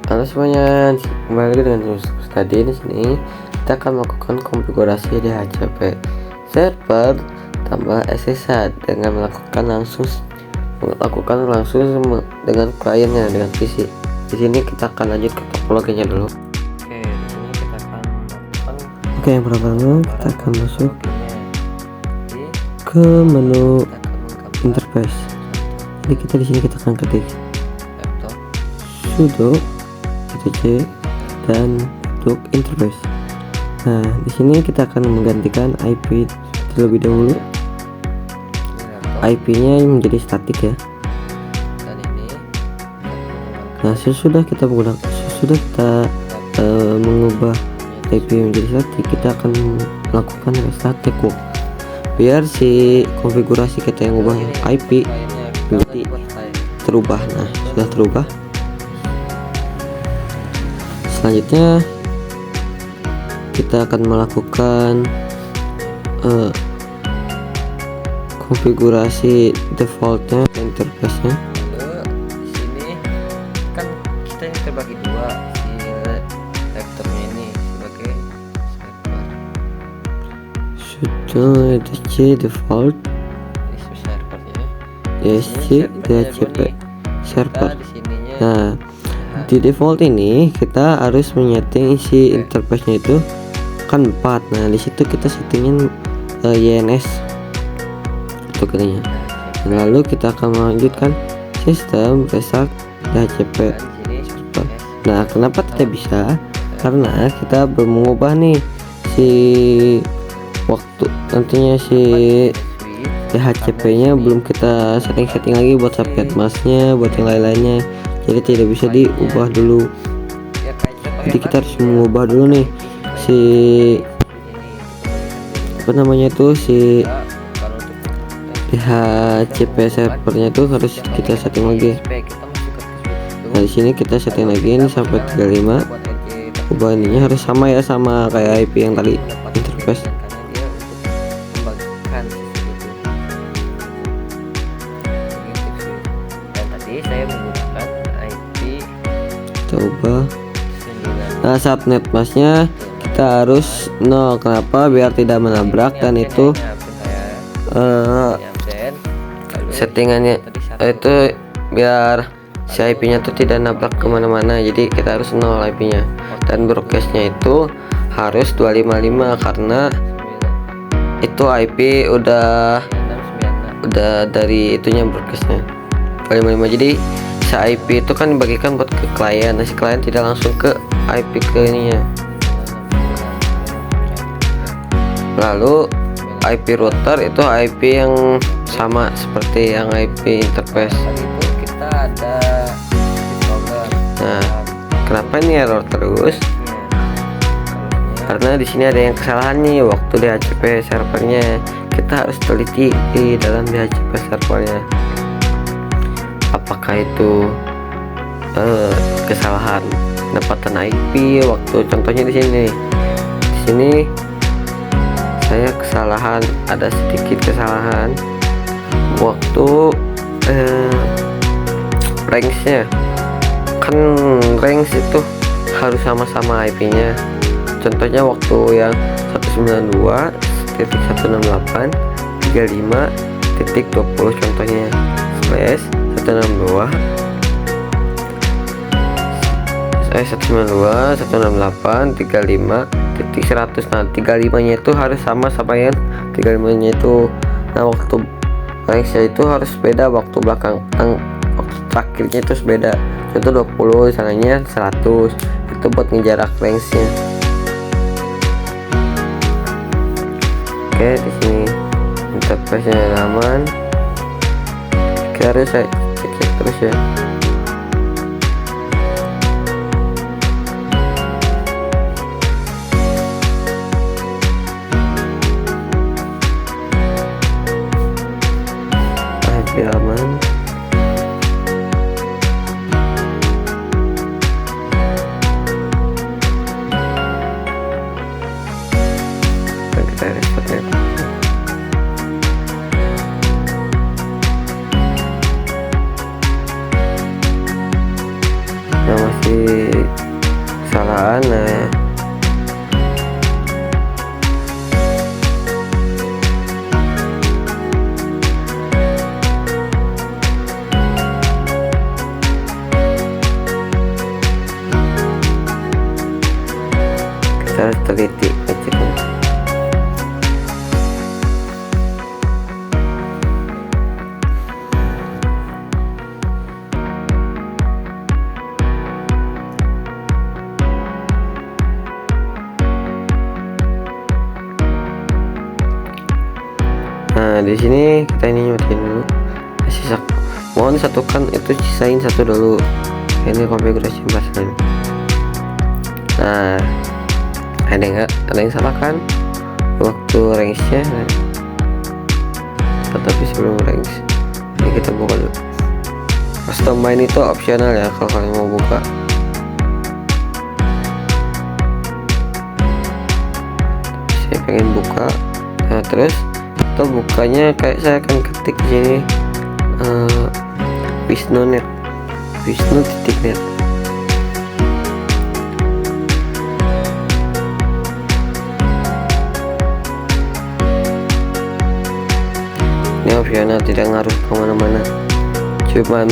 Halo semuanya, kembali lagi dengan Yusuf. Tadi di sini kita akan melakukan konfigurasi di HCP server tambah SSH dengan melakukan langsung dengan kliennya, dengan PC. Di sini kita akan lanjut ke topologinya dulu. Oke, di sini kita akan melakukan. Oke, yang pertama kita akan masuk ke menu interface. Jadi kita di sini kita akan ketik sudo c dan untuk interface. Nah, di sini kita akan menggantikan IP terlebih dahulu. IP-nya menjadi statik ya. Nah, sesudah kita mengubah IP menjadi statik, kita akan melakukan restart network biar si konfigurasi kita yang ubah IP menjadi terubah. Nah, sudah terubah. Selanjutnya kita akan melakukan konfigurasi defaultnya, interface-nya. Di sini kan kita ini terbagi dua, si laptopnya ini sebagai sudo etc default sc dhcp server. Nah, di default ini kita harus menyeting si interface-nya itu kan 4. Nah, di situ kita settingin YNS itu katanya. Lalu kita akan melanjutkan sistem restart DHCP server. Nah, kenapa tidak bisa? Karena kita belum mengubah nih si waktu nantinya si DHCP-nya belum kita setting lagi buat subnet masknya, buat yang lain-lainnya. Jadi tidak bisa diubah dulu. Jadi kita harus mengubah dulu nih si si DHCP servernya itu harus kita setting lagi. Nah, di sini kita setting lagi ini sampai 35. Ubah ininya harus sama ya, sama kayak IP yang tadi interface. Coba. Nah, subnet masknya kita harus 0. Kenapa? Biar tidak menabrak, dan itu settingannya itu biar si IP-nya tuh tidak nabrak kemana-mana. Jadi kita harus 0 IP-nya, dan broadcast-nya itu harus 255 karena itu IP udah dari itunya broadcast-nya 255. Jadi IP itu kan dibagikan buat ke klien. Nah, si klien tidak langsung ke IP ke ininya. Lalu IP router itu IP yang sama seperti yang IP interface. Nah, kenapa ini error terus? Karena di sini ada yang kesalahan nih waktu DHCP servernya. Kita harus teliti di dalam DHCP servernya. Apakah itu kesalahan pendapatan IP waktu contohnya di sini. Di sini saya ada sedikit kesalahan waktu range-nya. Kan range itu harus sama-sama IP-nya. Contohnya waktu yang 192.168.35.20 contohnya slash 192.168.35.100. Nah, 35-nya itu harus sama yang 35-nya itu. Nah, waktu range-nya itu harus beda, waktu belakang waktu terakhirnya itu harus beda. Contoh 20, misalnya 100. Itu buat ngejarak range-nya. Oke, di sini interface-nya aman. Kita harus cek terus ya. Aman. Kita restart ya. yang masih kesalahan. Nah, kita harus teliti ngeceknya. Nah, di sini kita ini matiin dulu. Sisa mohon satukan itu, sisain satu dulu. Ini konfigurasi pasang. Nah, ada yang salah kan waktu range-nya? Tetapi sebelum range ini kita buka dulu. Custom main itu opsional ya kalau kalian mau buka. Saya pengen buka. Nah, terus atau bukanya kayak saya akan ketik di sini Wisnu.net. Ini opsional, tidak ngaruh kemana-mana, cuman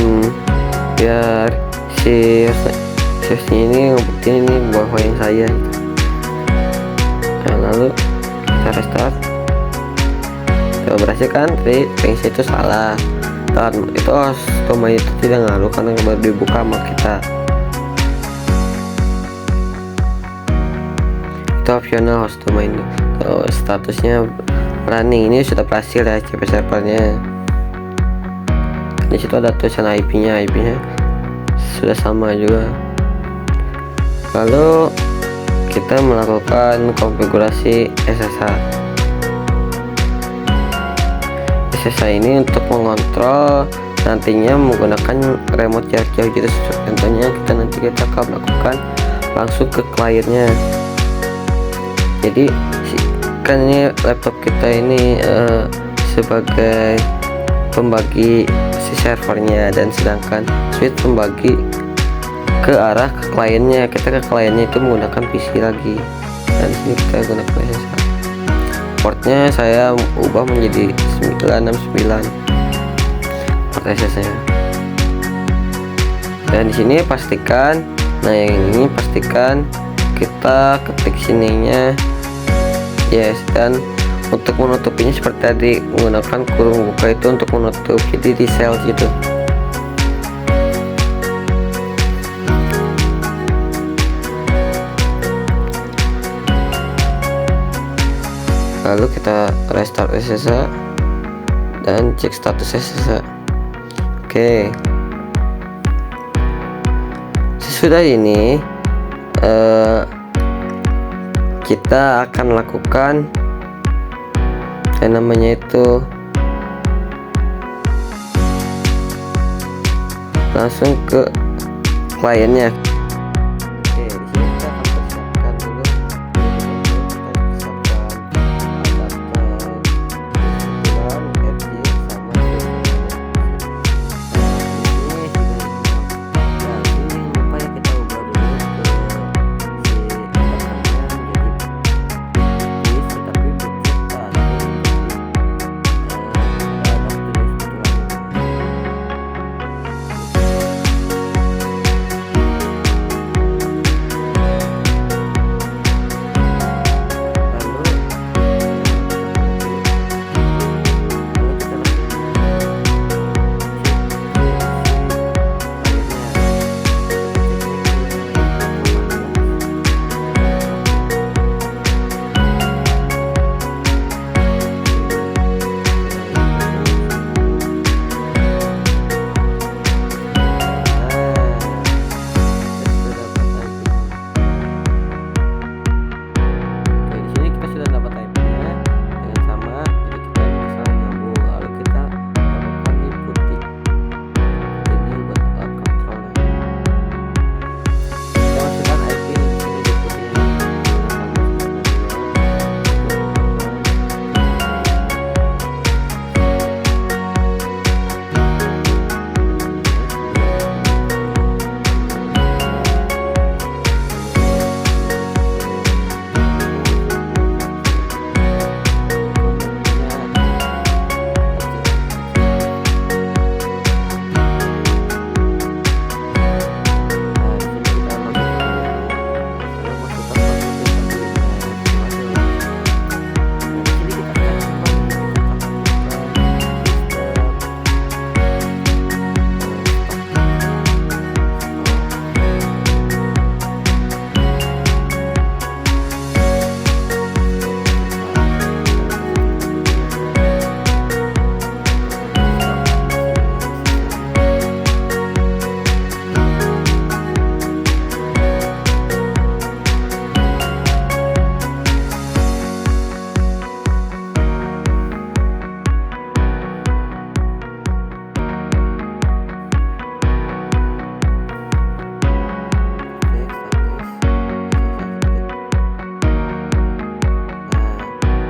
biar si sesnya ini ngebuktiin ini bahwa yang saya gitu. Nah, lalu kita restart. Kita berhasil kan, tadi range itu salah, dan itu custom itu tidak ngaruh karena baru dibuka sama kita. Itu opsional custom ini. Statusnya running, ini sudah berhasil ya CP servernya. Di situ ada tulisan IP-nya sudah sama juga. Lalu kita melakukan konfigurasi SSH ini untuk mengontrol nantinya menggunakan remote jarak jauh gitu. Contohnya kita akan melakukan langsung ke kliennya. Jadi kan ini laptop kita ini sebagai pembagi si servernya, dan sedangkan switch pembagi ke arah ke kliennya. Kita ke kliennya itu menggunakan PC lagi, dan sini kita gunakan SSH. Portnya saya ubah menjadi 969 port SSH nya. Dan di sini pastikan, nah yang ini pastikan kita ketik sininya yes, dan untuk menutupinya seperti tadi menggunakan kurung buka itu untuk menutup, jadi di sel gitu. Lalu kita restart SSH dan cek status SSH. Oke, sesudah ini kita akan lakukan yang namanya itu langsung ke kliennya. Oke, di sini kita akan persiapkan dulu.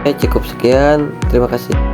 Cukup sekian, terima kasih.